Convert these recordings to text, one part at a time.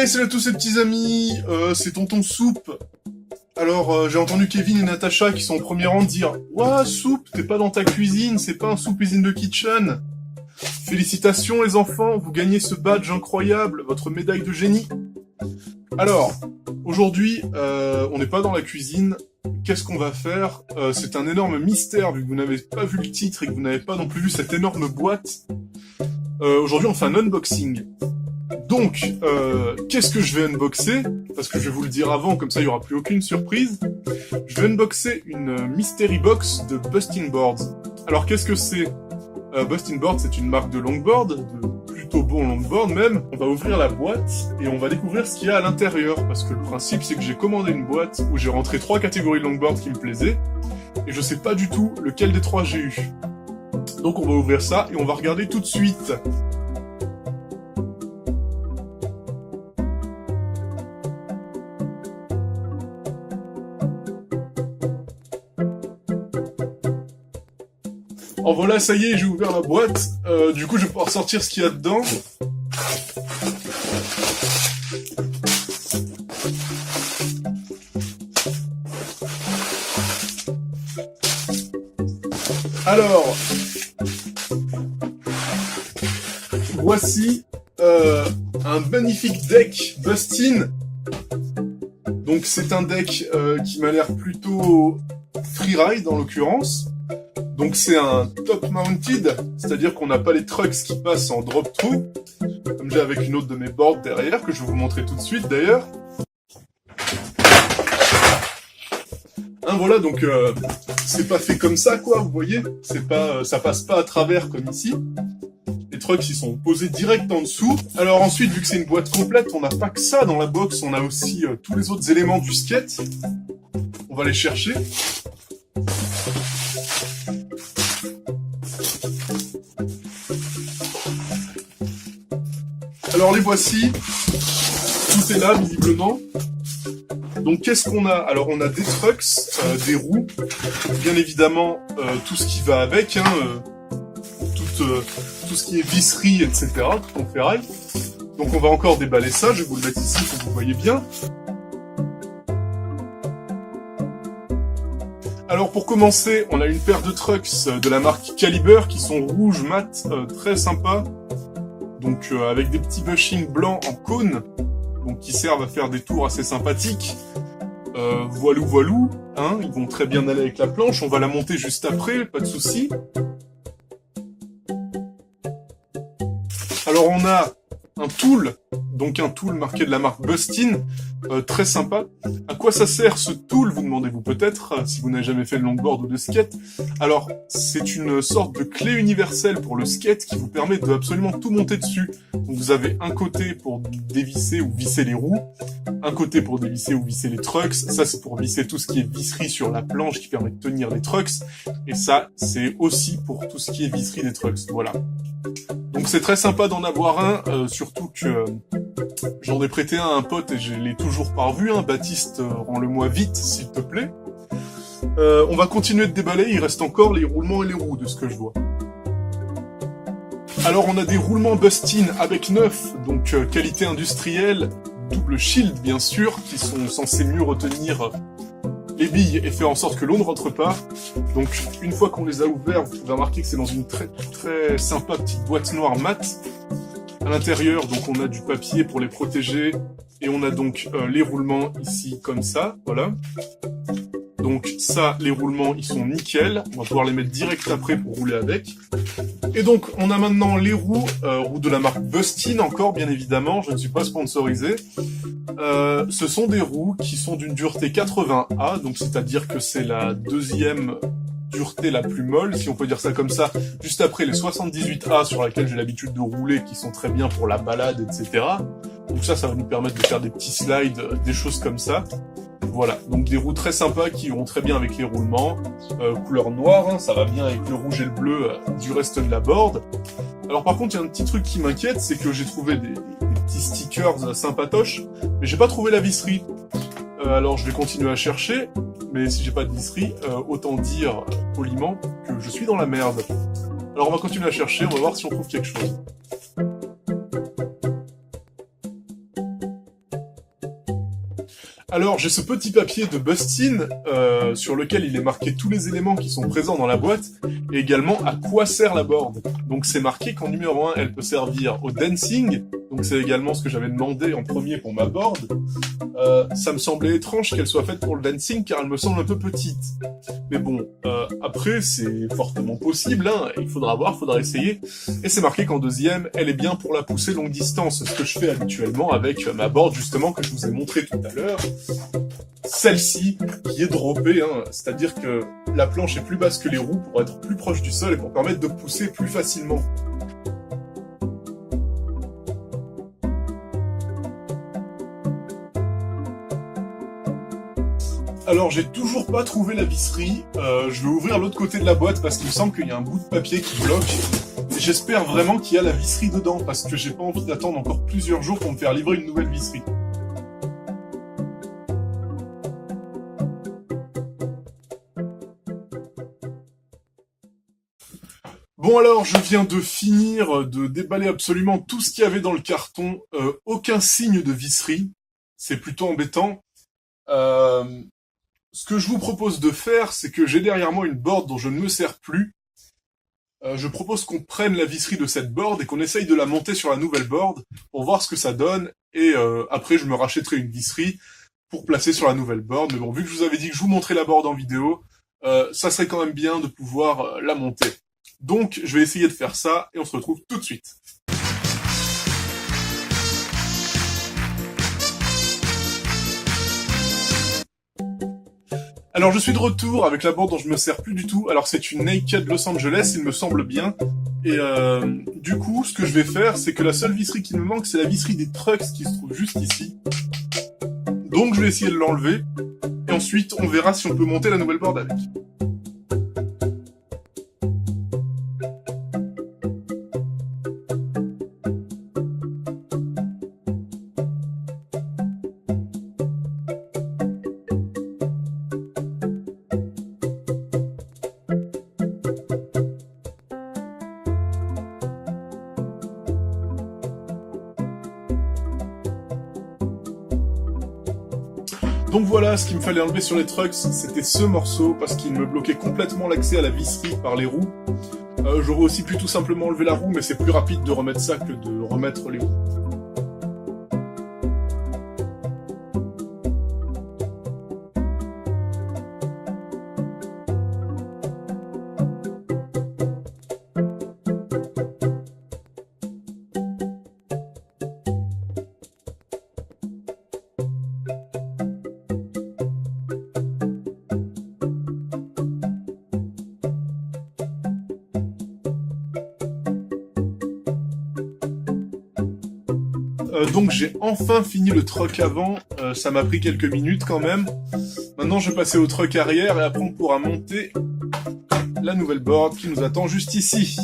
Hey, salut à tous ces petits amis, c'est Tonton Soupe. Alors, j'ai entendu Kevin et Natacha qui sont au premier rang dire « Ouah, Soupe, t'es pas dans ta cuisine, c'est pas un Soupe is in the kitchen !» Félicitations les enfants, vous gagnez ce badge incroyable, votre médaille de génie. Alors, aujourd'hui, on n'est pas dans la cuisine. Qu'est-ce qu'on va faire? C'est un énorme mystère vu que vous n'avez pas vu le titre et que vous n'avez pas non plus vu cette énorme boîte. Aujourd'hui, on fait un unboxing. Donc, qu'est-ce que je vais unboxer? Parce que je vais vous le dire avant, comme ça il n'y aura plus aucune surprise. Je vais unboxer une mystery box de Bustin Boards. Alors, qu'est-ce que c'est? Bustin Boards, c'est une marque de longboard, de plutôt bon longboard même. On va ouvrir la boîte et on va découvrir ce qu'il y a à l'intérieur. Parce que le principe, c'est que j'ai commandé une boîte où j'ai rentré 3 catégories de longboard qui me plaisaient. Et je sais pas du tout lequel des 3 j'ai eu. Donc on va ouvrir ça et on va regarder tout de suite. Oh voilà, ça y est, j'ai ouvert la boîte. Du coup, je vais pouvoir sortir ce qu'il y a dedans. Alors, voici un magnifique deck Bustin. Donc c'est un deck qui m'a l'air plutôt freeride en l'occurrence. Donc c'est un top mounted, c'est-à-dire qu'on n'a pas les trucks qui passent en drop-through, comme j'ai avec une autre de mes boards derrière, que je vais vous montrer tout de suite d'ailleurs. Hein, voilà, donc c'est pas fait comme ça quoi, vous voyez, c'est pas, ça passe pas à travers comme ici. Les trucks ils sont posés direct en dessous. Alors ensuite, vu que c'est une boîte complète, on n'a pas que ça dans la box, on a aussi tous les autres éléments du skate. On va les chercher. Alors les voici, tout est là visiblement. Donc qu'est-ce qu'on a? Alors on a des trucks, des roues, bien évidemment tout ce qui va avec, hein, tout ce qui est visserie, etc., tout en ferraille. Donc on va encore déballer ça, je vais vous le mettre ici pour que vous voyez bien. Alors pour commencer, on a une paire de trucks de la marque Caliber qui sont rouges mat, très sympas. Donc avec des petits bushings blancs en cône, donc qui servent à faire des tours assez sympathiques. Voilou, hein, ils vont très bien aller avec la planche, on va la monter juste après, pas de souci. Alors on a un tool, donc un tool marqué de la marque Bustin, très sympa. À quoi ça sert ce tool, vous demandez-vous peut-être, si vous n'avez jamais fait de longboard ou de skate. Alors, c'est une sorte de clé universelle pour le skate qui vous permet de absolument tout monter dessus. Donc vous avez un côté pour dévisser ou visser les roues, un côté pour dévisser ou visser les trucks, ça c'est pour visser tout ce qui est visserie sur la planche qui permet de tenir les trucks, et ça c'est aussi pour tout ce qui est visserie des trucks, voilà. Donc c'est très sympa d'en avoir un, surtout que j'en ai prêté un à un pote et je l'ai toujours pas revu, hein. Baptiste, rends-le-moi vite s'il te plaît. On va continuer de déballer, il reste encore les roulements et les roues de ce que je vois. Alors on a des roulements Bustin avec 9, donc qualité industrielle, double shield bien sûr, qui sont censés mieux retenir les billes et faire en sorte que l'eau ne rentre pas. Donc une fois qu'on les a ouverts, vous pouvez remarquer que c'est dans une très très sympa petite boîte noire mat. À l'intérieur, donc on a du papier pour les protéger, et on a donc les roulements ici comme ça, voilà. Donc ça, les roulements, ils sont nickel. On va pouvoir les mettre direct après pour rouler avec. Et donc, on a maintenant les roues, roues de la marque Bustin encore, bien évidemment. Je ne suis pas sponsorisé. Ce sont des roues qui sont d'une dureté 80A, donc c'est-à-dire que c'est la deuxième dureté la plus molle, si on peut dire ça comme ça, juste après les 78A sur laquelle j'ai l'habitude de rouler, qui sont très bien pour la balade, etc. Donc ça va nous permettre de faire des petits slides, des choses comme ça. Voilà, donc des roues très sympas qui vont très bien avec les roulements, couleur noire, hein, ça va bien avec le rouge et le bleu du reste de la board. Alors par contre, il y a un petit truc qui m'inquiète, c'est que j'ai trouvé des petits stickers sympatoches, mais j'ai pas trouvé la visserie. Alors je vais continuer à chercher, mais si j'ai pas de visserie, autant dire poliment que je suis dans la merde. Alors on va continuer à chercher, on va voir si on trouve quelque chose. Alors, j'ai ce petit papier de Bustin sur lequel il est marqué tous les éléments qui sont présents dans la boîte et également à quoi sert la board. Donc c'est marqué qu'en numéro 1, elle peut servir au dancing, donc c'est également ce que j'avais demandé en premier pour ma board. Ça me semblait étrange qu'elle soit faite pour le dancing car elle me semble un peu petite. Mais bon, après c'est fortement possible, hein. Il faudra voir, faudra essayer. Et c'est marqué qu'en deuxième, elle est bien pour la poussée longue distance, ce que je fais habituellement avec ma board justement que je vous ai montré tout à l'heure. Celle-ci qui est droppée, hein, c'est-à-dire que la planche est plus basse que les roues pour être plus proche du sol et pour permettre de pousser plus facilement. Alors j'ai toujours pas trouvé la visserie, je vais ouvrir l'autre côté de la boîte parce qu'il me semble qu'il y a un bout de papier qui bloque. J'espère vraiment qu'il y a la visserie dedans parce que j'ai pas envie d'attendre encore plusieurs jours pour me faire livrer une nouvelle visserie. Bon alors, je viens de finir de déballer absolument tout ce qu'il y avait dans le carton, aucun signe de visserie, c'est plutôt embêtant. Ce que je vous propose de faire, c'est que j'ai derrière moi une board dont je ne me sers plus. Je propose qu'on prenne la visserie de cette board et qu'on essaye de la monter sur la nouvelle board pour voir ce que ça donne. Et après, je me rachèterai une visserie pour placer sur la nouvelle board. Mais bon, vu que je vous avais dit que je vous montrais la board en vidéo, ça serait quand même bien de pouvoir la monter. Donc, je vais essayer de faire ça et on se retrouve tout de suite. Alors je suis de retour avec la board dont je me sers plus du tout. Alors c'est une Naked Los Angeles, il me semble bien. Et du coup, ce que je vais faire, c'est que la seule visserie qui me manque, c'est la visserie des trucks qui se trouve juste ici. Donc je vais essayer de l'enlever. Et ensuite, on verra si on peut monter la nouvelle board avec. Donc voilà, ce qu'il me fallait enlever sur les trucks, c'était ce morceau, parce qu'il me bloquait complètement l'accès à la visserie par les roues. J'aurais aussi pu tout simplement enlever la roue, mais c'est plus rapide de remettre ça que de remettre les roues. Donc j'ai enfin fini le truck avant, ça m'a pris quelques minutes quand même. Maintenant je vais passer au truck arrière et après on pourra monter la nouvelle board qui nous attend juste ici.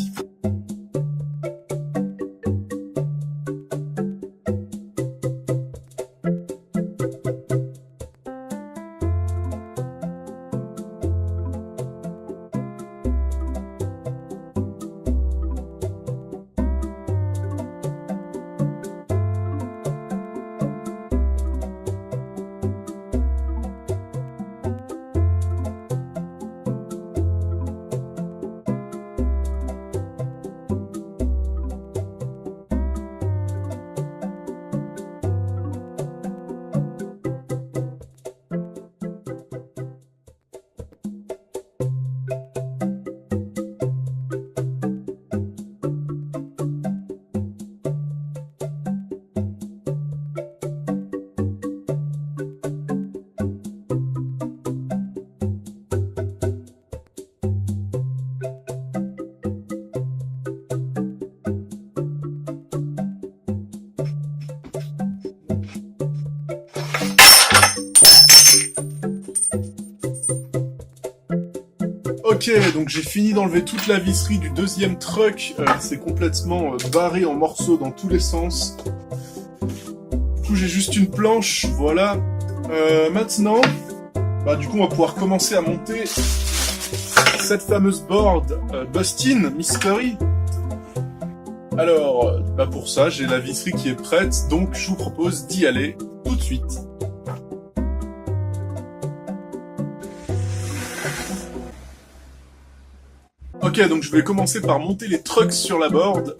Ok, donc j'ai fini d'enlever toute la visserie du deuxième truck, c'est complètement barré en morceaux dans tous les sens. Du coup j'ai juste une planche, voilà. Maintenant, du coup on va pouvoir commencer à monter cette fameuse board Bustin Mystery. Alors, pour ça j'ai la visserie qui est prête, donc je vous propose d'y aller tout de suite. Ok, donc je vais commencer par monter les trucks sur la board.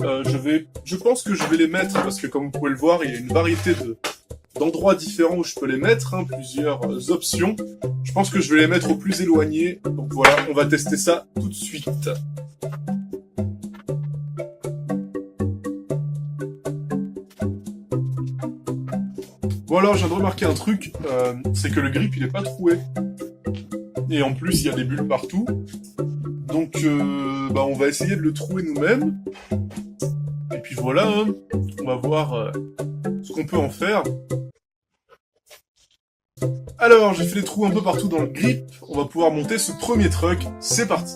Je pense que je vais les mettre, parce que comme vous pouvez le voir, il y a une variété d'endroits différents où je peux les mettre, hein, plusieurs options. Je pense que je vais les mettre au plus éloigné. Donc voilà, on va tester ça tout de suite. Bon alors, je viens de remarquer un truc, c'est que le grip il est pas troué. Et en plus, il y a des bulles partout. Donc, on va essayer de le trouver nous-mêmes. Et puis voilà, hein, on va voir ce qu'on peut en faire. Alors, j'ai fait des trous un peu partout dans le grip. On va pouvoir monter ce premier truck. C'est parti.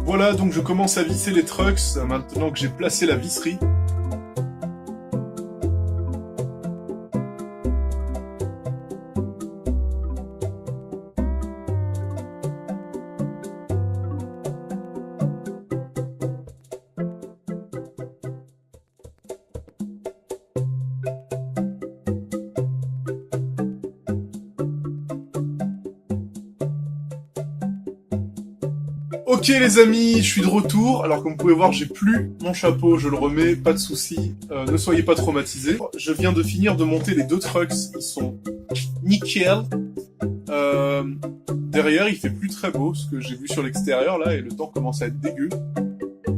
Voilà, donc je commence à visser les trucks, maintenant que j'ai placé la visserie. Ok les amis, je suis de retour. Alors comme vous pouvez voir, j'ai plus mon chapeau, je le remets, pas de soucis. Ne soyez pas traumatisés. Je viens de finir de monter les deux trucks, ils sont nickel. Derrière, il fait plus très beau, ce que j'ai vu sur l'extérieur là, et le temps commence à être dégueu.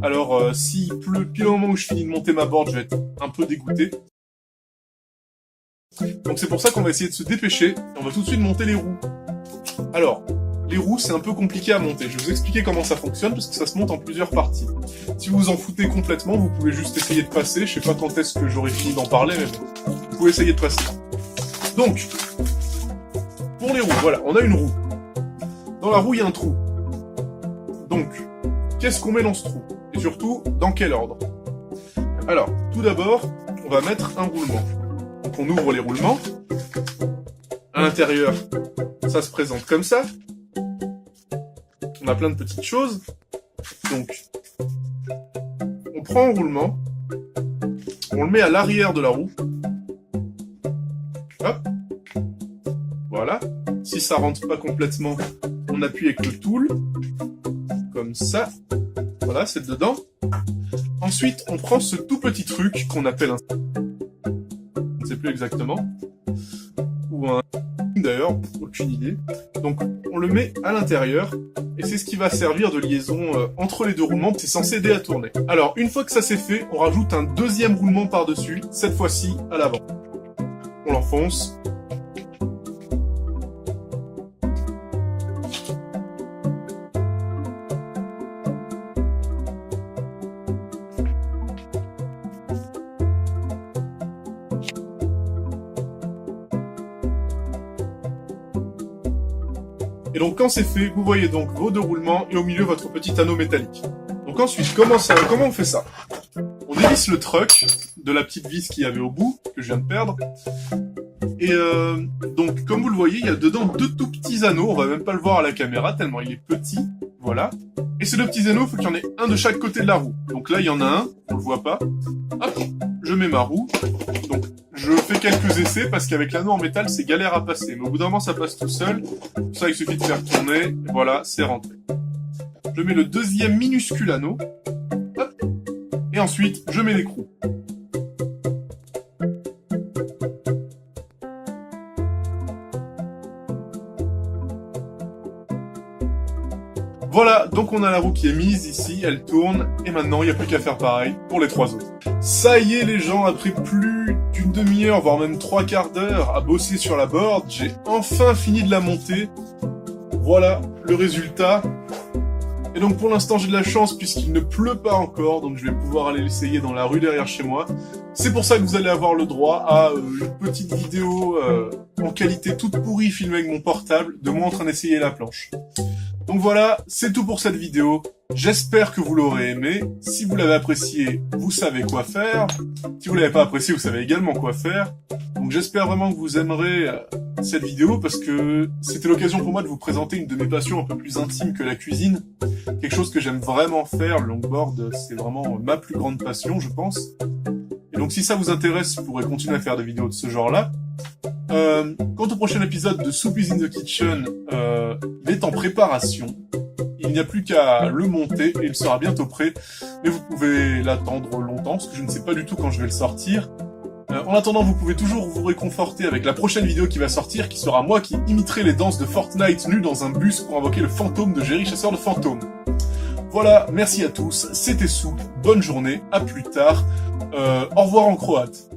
Alors s'il pleut pile au moment où je finis de monter ma board, je vais être un peu dégoûté. Donc c'est pour ça qu'on va essayer de se dépêcher, et on va tout de suite monter les roues. Alors, les roues, c'est un peu compliqué à monter. Je vais vous expliquer comment ça fonctionne, parce que ça se monte en plusieurs parties. Si vous vous en foutez complètement, vous pouvez juste essayer de passer. Je sais pas quand est-ce que j'aurai fini d'en parler, mais bon, vous pouvez essayer de passer. Donc, pour les roues, voilà, on a une roue. Dans la roue, il y a un trou. Donc, qu'est-ce qu'on met dans ce trou? Et surtout, dans quel ordre? Alors, tout d'abord, on va mettre un roulement. Donc on ouvre les roulements. À l'intérieur, ça se présente comme ça. On a plein de petites choses. Donc, on prend un roulement, on le met à l'arrière de la roue. Hop. Voilà. Si ça rentre pas complètement, on appuie avec le tool. Comme ça. Voilà, c'est dedans. Ensuite, on prend ce tout petit truc qu'on appelle un... Je ne sais plus exactement. Ou un... D'ailleurs, aucune idée. Donc, on le met à l'intérieur. Et c'est ce qui va servir de liaison entre les deux roulements, c'est censé aider à tourner. Alors, une fois que ça c'est fait, on rajoute un deuxième roulement par-dessus, cette fois-ci à l'avant. On l'enfonce. Et donc quand c'est fait, vous voyez donc vos deux roulements et au milieu votre petit anneau métallique. Donc ensuite, comment on fait ça? On dévisse le truck de la petite vis qu'il y avait au bout, que je viens de perdre. Et donc comme vous le voyez, il y a dedans deux tout petits anneaux, on va même pas le voir à la caméra tellement il est petit, voilà. Et ces deux petits anneaux, il faut qu'il y en ait un de chaque côté de la roue. Donc là il y en a un, on le voit pas. Hop, je mets ma roue. Donc je fais quelques essais parce qu'avec l'anneau en métal c'est galère à passer. Mais au bout d'un moment ça passe tout seul. Pour ça il suffit de faire tourner, et voilà, c'est rentré. Je mets le deuxième minuscule anneau. Hop, et ensuite je mets l'écrou. Voilà, donc on a la roue qui est mise ici, elle tourne, et maintenant il n'y a plus qu'à faire pareil pour les trois autres. Ça y est les gens, après plus d'une demi-heure, voire même 3/4 d'heure à bosser sur la board, j'ai enfin fini de la monter. Voilà le résultat. Et donc pour l'instant j'ai de la chance puisqu'il ne pleut pas encore, donc je vais pouvoir aller l'essayer dans la rue derrière chez moi. C'est pour ça que vous allez avoir le droit à une petite vidéo en qualité toute pourrie filmée avec mon portable, de moi en train d'essayer la planche. Donc voilà, c'est tout pour cette vidéo. J'espère que vous l'aurez aimé. Si vous l'avez apprécié, vous savez quoi faire. Si vous l'avez pas apprécié, vous savez également quoi faire. Donc j'espère vraiment que vous aimerez cette vidéo parce que c'était l'occasion pour moi de vous présenter une de mes passions un peu plus intime que la cuisine. Quelque chose que j'aime vraiment faire. Le longboard, c'est vraiment ma plus grande passion, je pense. Et donc si ça vous intéresse, vous pourrez continuer à faire des vidéos de ce genre-là. Quant au prochain épisode de Soup is in the Kitchen, il est en préparation. Il n'y a plus qu'à le monter et il sera bientôt prêt. Mais vous pouvez l'attendre longtemps, parce que je ne sais pas du tout quand je vais le sortir. En attendant, vous pouvez toujours vous réconforter avec la prochaine vidéo qui va sortir, qui sera moi qui imiterai les danses de Fortnite nu dans un bus pour invoquer le fantôme de Jerry, chasseur de fantômes. Voilà, merci à tous, c'était Soup, bonne journée, à plus tard, au revoir en croate.